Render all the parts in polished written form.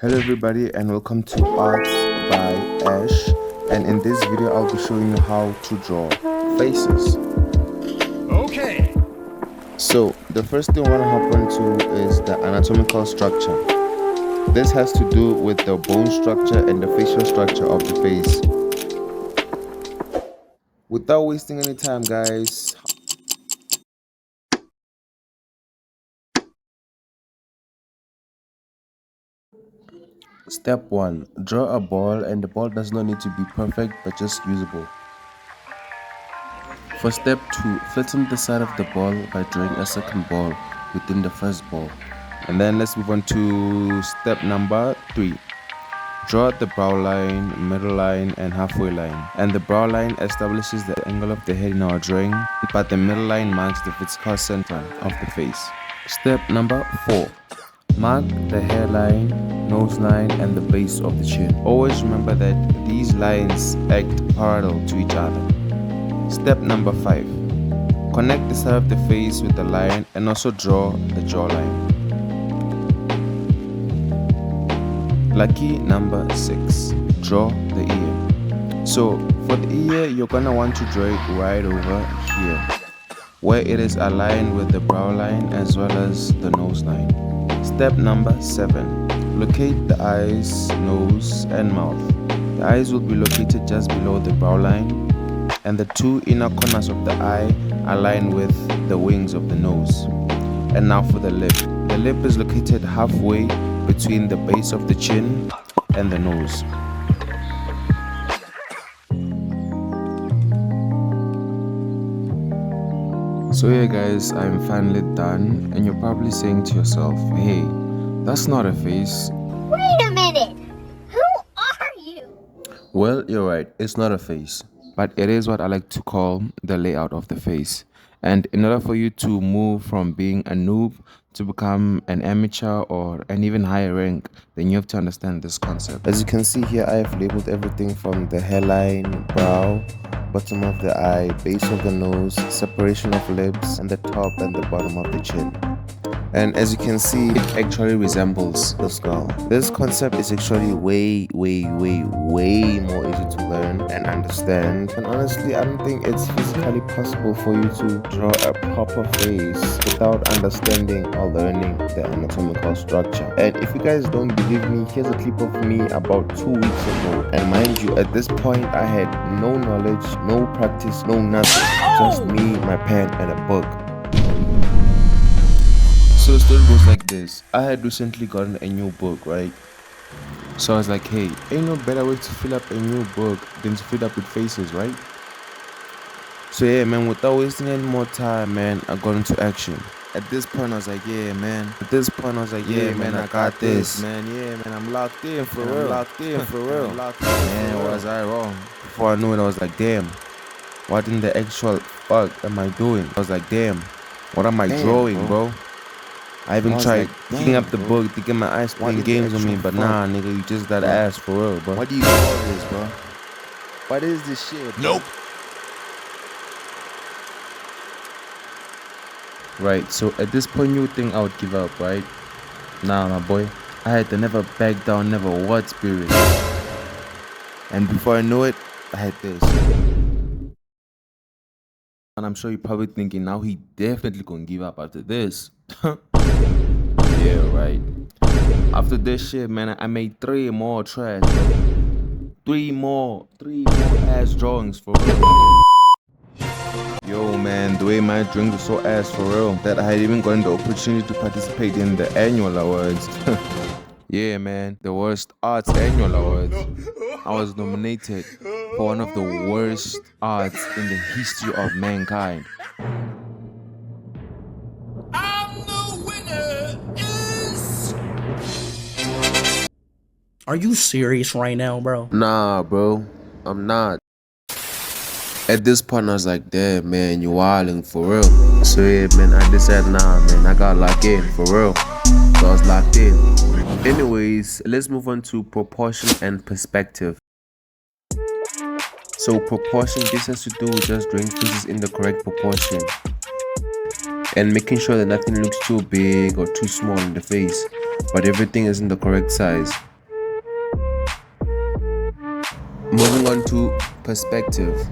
Hello everybody and welcome to Arts by Ash, and in this video I'll be showing you how to draw faces. Okay. So the first thing I want to hop onto is the anatomical structure. This has to do with the bone structure and the facial structure of the face. Without wasting any time, guys, Step 1. Draw a ball, and the ball does not need to be perfect but just usable. For step 2, flatten the side of the ball by drawing a second ball within the first ball. And then let's move on to step number 3. Draw the brow line, middle line, and halfway line. And the brow line establishes the angle of the head in our drawing, but the middle line marks the physical center of the face. Step number 4. Mark the hairline, nose line, and the base of the chin. Always remember that these lines act parallel to each other. Step number 5. Connect the side of the face with the line and also draw the jawline. Lucky number 6. Draw the ear. So for the ear, you're gonna want to draw it right over here, where it is aligned with the brow line as well as the nose line. Step number 7. Locate the eyes, nose, and mouth. The eyes will be located just below the brow line, and the two inner corners of the eye align with the wings of the nose. And now for the lip. The lip is located halfway between the base of the chin and the nose. So yeah guys, I'm finally done, and you're probably saying to yourself, hey, that's not a face. Wait a minute! Who are you? Well, you're right, it's not a face, but it is what I like to call the layout of the face. And in order for you to move from being a noob to become an amateur or an even higher rank, then you have to understand this concept. As you can see here, I have labeled everything from the hairline, brow, bottom of the eye, base of the nose, separation of lips, and the top and the bottom of the chin. And as you can see, it actually resembles the skull. This concept is actually way more easy to learn and understand. And honestly, I don't think it's physically possible for you to draw a proper face without understanding or learning the anatomical structure. And if you guys don't believe me, here's a clip of me about 2 weeks ago. And mind you, at this point, I had no knowledge, no practice, no nothing. Just me, my pen, and a book. So the story goes like this. I had recently gotten a new book, right? So I was like, hey, ain't no better way to fill up a new book than to fill it up with faces, right? So yeah, man, without wasting any more time, man, I got into action. At this point, I was like, yeah, man. Yeah, man, I got this. Man, yeah, man, I'm locked in for real. Man, was I wrong? Before I knew it, I was like, damn, what in the actual fuck am I doing? I was like, damn, what am I drawing, bro? I even tried picking up the book to get my eyes playing games on me, but nah, nigga, you just gotta ask for real, bro. What do you call this, bro? What is this shit, bro? Nope. Right, so at this point you would think I would give up, right? Nah, my boy, I had the never back down, never what spirit. And before I knew it, I had this. And I'm sure you're probably thinking, now he definitely gonna give up after this. Yeah, right. After this shit, man, I made 3 more trash, bro. 3 more ass drawings for real. Yo, man, the way my drawings were so ass for real that I had even gotten the opportunity to participate in the annual awards. Yeah, man, the worst arts annual awards. I was nominated for one of the worst arts in the history of mankind. Are you serious right now, bro? Nah, bro, I'm not. At this point, I was like, damn, man, you wildin' for real. So yeah, man, I decided, nah, man, I got locked in for real. So I was locked in. Anyways, let's move on to proportion and perspective. So proportion, this has to do with just drawing faces in the correct proportion and making sure that nothing looks too big or too small in the face, but everything is in the correct size. Moving on to perspective.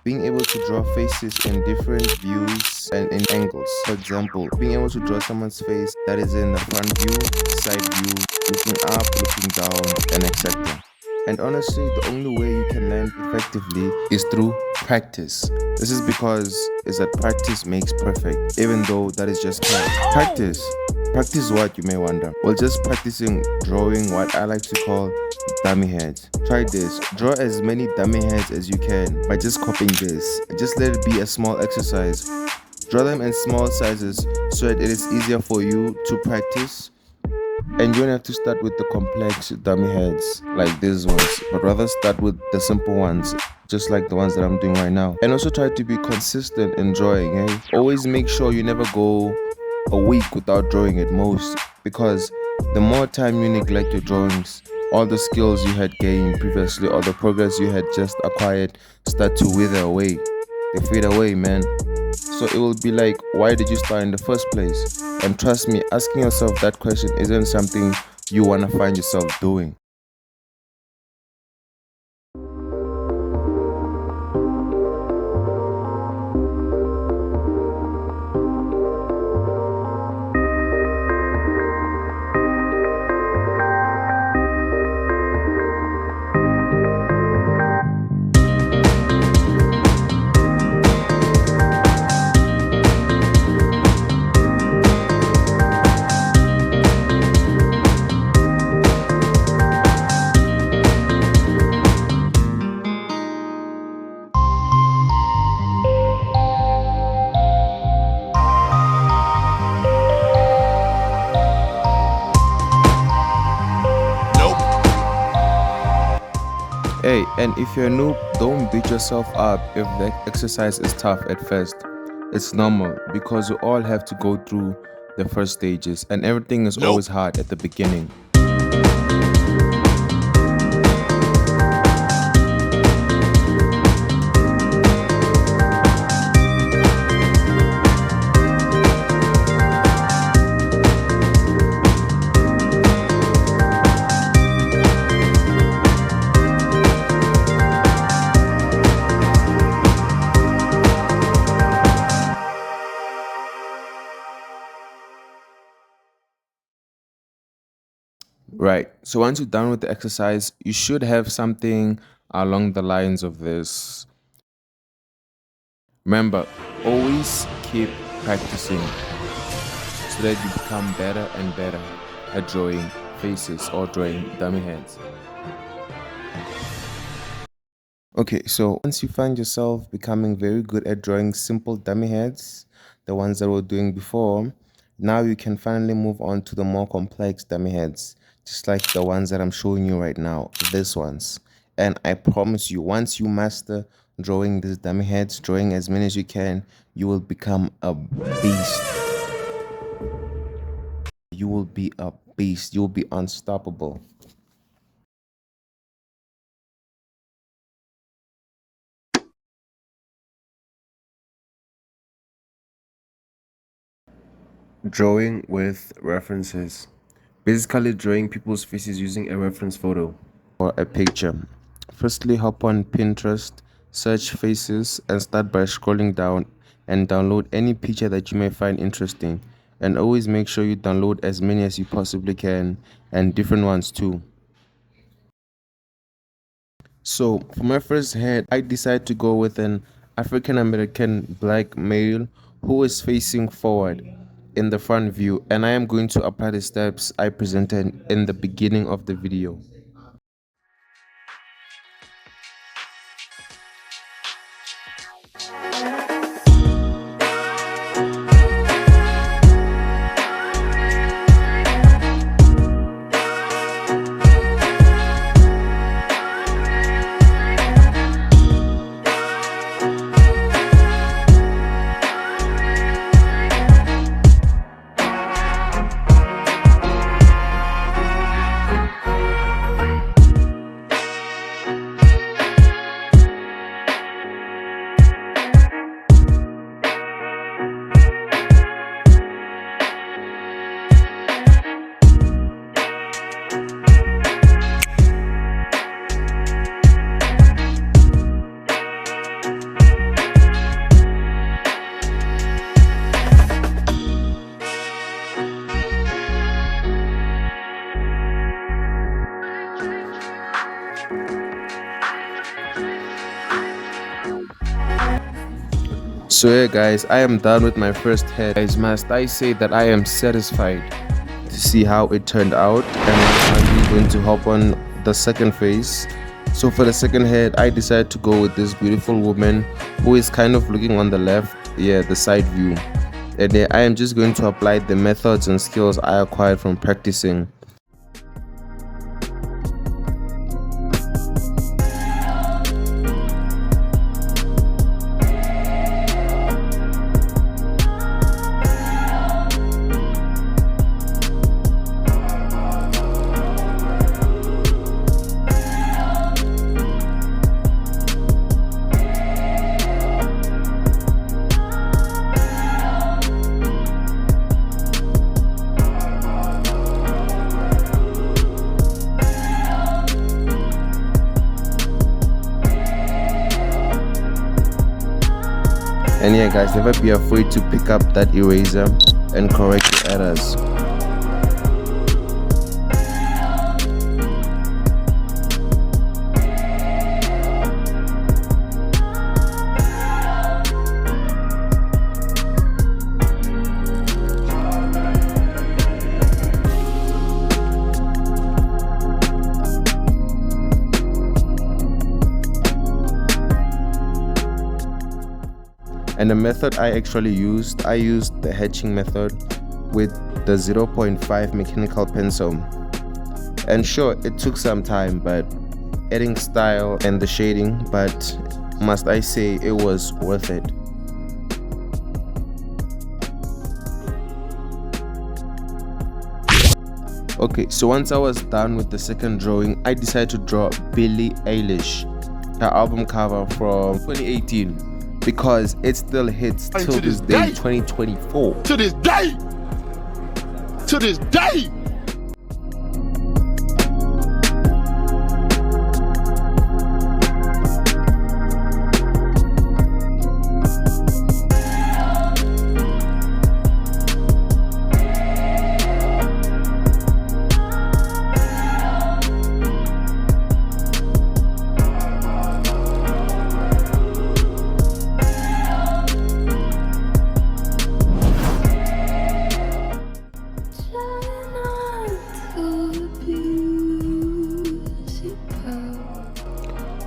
Being able to draw faces in different views and in angles. For example, being able to draw someone's face that is in the front view, side view, looking up, looking down, and etc. And honestly, the only way you can learn effectively is through practice. This is because is that practice makes perfect, even though that is just practice. Practice what, you may wonder? Well, just practicing drawing what I like to call dummy heads. Try this. Draw as many dummy heads as you can by just copying this. Just let it be a small exercise. Draw them in small sizes so that it is easier for you to practice. And you don't have to start with the complex dummy heads like these ones, but rather start with the simple ones, just like the ones that I'm doing right now. And also try to be consistent in drawing, eh? Always make sure you never go a week without drawing at most, because the more time you neglect your drawings, all the skills you had gained previously or the progress you had just acquired start to wither away. They fade away, man. So it will be like, why did you start in the first place? And trust me, asking yourself that question isn't something you want to find yourself doing. Hey, and if you're a noob, don't beat yourself up if the exercise is tough at first. It's normal because we all have to go through the first stages and everything is always hard at the beginning. Right, so once you're done with the exercise, you should have something along the lines of this. Remember, always keep practicing so that you become better and better at drawing faces or drawing dummy heads. Okay, so once you find yourself becoming very good at drawing simple dummy heads, the ones that we were doing before, now you can finally move on to the more complex dummy heads, just like the ones that I'm showing you right now, these ones. And I promise you, once you master drawing these dummy heads, drawing as many as you can, you will become a beast. You will be a beast. You will be unstoppable. Drawing with references. Basically drawing people's faces using a reference photo or a picture. Firstly, hop on Pinterest, search faces and start by scrolling down and download any picture that you may find interesting. And always make sure you download as many as you possibly can and different ones too. So for my first head, I decided to go with an African American black male who is facing forward in the front view, and I am going to apply the steps I presented in the beginning of the video. So yeah guys, I am done with my first head. Guys, must I say that I am satisfied to see how it turned out, and I'm going to hop on the second face. So for the second head, I decided to go with this beautiful woman who is kind of looking on the left, yeah, the side view. And then I am just going to apply the methods and skills I acquired from practicing. And yeah guys, never be afraid to pick up that eraser and correct your errors. And the method I actually used, I used the hatching method with the 0.5 mechanical pencil. And sure, it took some time, but adding style and the shading, but must I say it was worth it. Okay, so once I was done with the second drawing, I decided to draw Billie Eilish, her album cover from 2018. Because it still hits till this day, 2024. To this day! To this day!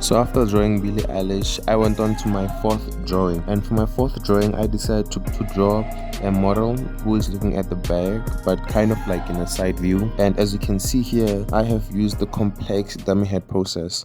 So after drawing Billie Eilish, I went on to my fourth drawing, and for my fourth drawing I decided to draw a model who is looking at the back but kind of like in a side view. And as you can see here, I have used the complex dummy head process.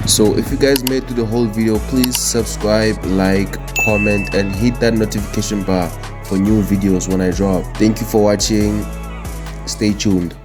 So if you guys made it to the whole video, please subscribe, like, comment, and hit that notification bar for new videos when I drop. Thank you for watching. Stay tuned.